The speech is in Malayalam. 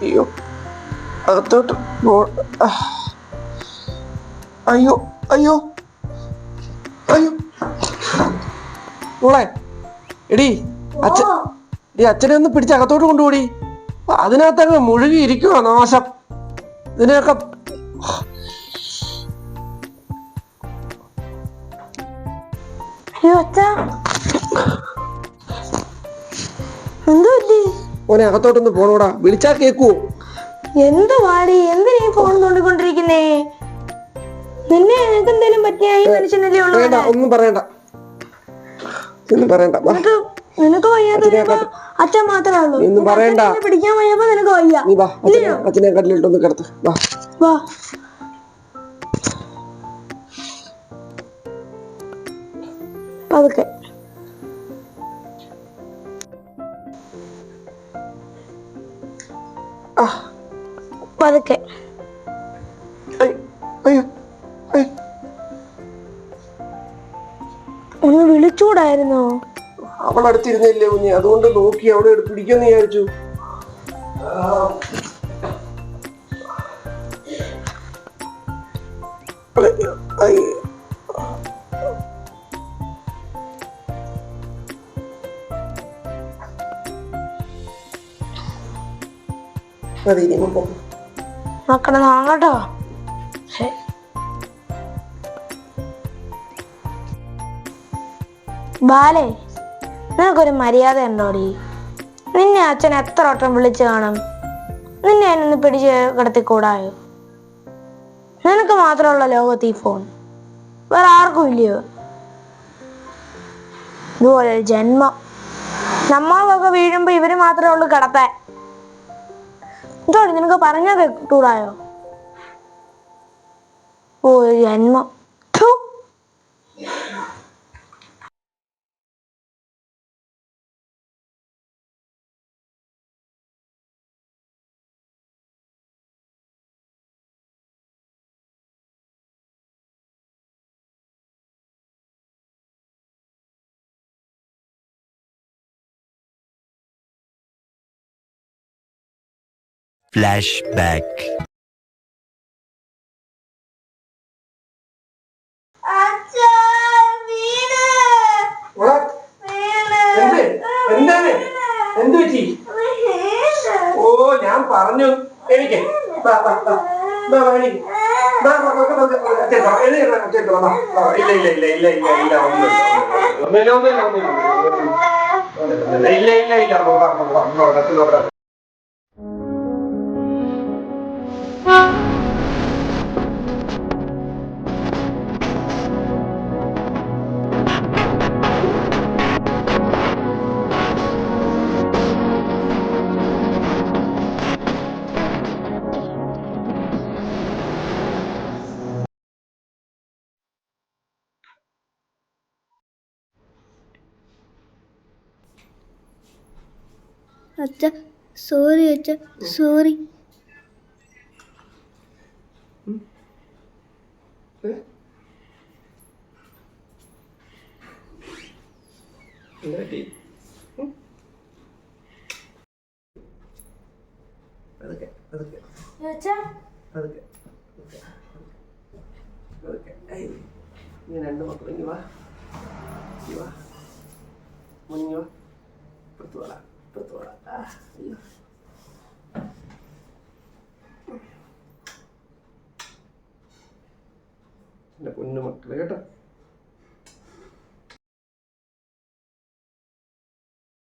അയ്യോ അകത്തോട്ട് അയ്യോ അയ്യോ അയ്യോ മോളെ എടി അച്ഛനെ ഒന്ന് പിടിച്ച് അകത്തോട്ട് കൊണ്ടുപോടി. അതിനകത്തങ്ങ് മുഴുകി ഇരിക്കുവാ നാശം. ഇതിനെയൊക്കെ മോനെ അകത്തോട്ടൊന്ന് പോണോടാ. വിളിച്ചാ കേക്കുവോ? എന്ത് പാടി, എന്തിനാ ഫോൺ തോണ്ടിക്കൊണ്ടിരിക്കുന്നേ? നിന്നെ എന്തെങ്കിലും പറ്റിയ ഈ മനുഷ്യനല്ലേ ഉള്ളൂ. ഒന്നും പറയണ്ട, ഒന്നും പറയണ്ട. നിനക്ക് വയ്യാതെ അച്ഛൻ മാത്രമേ ഉള്ളൂ. ഒന്നും പറയണ്ട. പിടിക്കാൻ വയ്യപ്പോ നിനക്ക് വയ്യ. നീ വാ, അച്ഛനെ കട്ടിലിട്ടൊന്ന് കിടത്ത്. വാ വാ. പതുക്കെ പതുക്കെ. ഒന്ന് വിളിച്ചൂടായിരുന്നോ? അവൾ അടുത്തിരുന്നില്ലേ കുഞ്ഞ്, അതുകൊണ്ട് നോക്കി അവിടെ പിടിക്കുമെന്ന് വിചാരിച്ചു. മക്കളെ നാങ്ങട്ടോ. ബാലേ, നിനക്കൊരു മര്യാദ ഉണ്ടോടി? നിന്നെ അച്ഛൻ എത്ര വട്ടം വിളിച്ചു കാണും? നിന്നെ അതിനൊന്ന് പിടിച്ച് കിടത്തിക്കൂടായോ? നിനക്ക് മാത്രമുള്ള ലോകത്ത് ഈ ഫോൺ, വേറെ ആർക്കും ഇല്ലയോ? ഇതുപോലെ ജന്മം. നമ്മളൊക്കെ വീഴുമ്പോ ഇവര് മാത്രമേ ഉള്ളൂ കിടത്താൻ. എന്തോടി നിനക്ക് പറഞ്ഞാ കേട്ടൂടായോ? ഓ ജന്മം. Flashback. ഓ ഞാൻ പറഞ്ഞു എനിക്ക് ഇല്ല. അച്ഛ സോറി, അച്ഛ സോറി. രണ്ട് മക്കളും വാ മുങ്ങി വാ. എന്റെ പൊന്നു മക്കള് കേട്ടോ.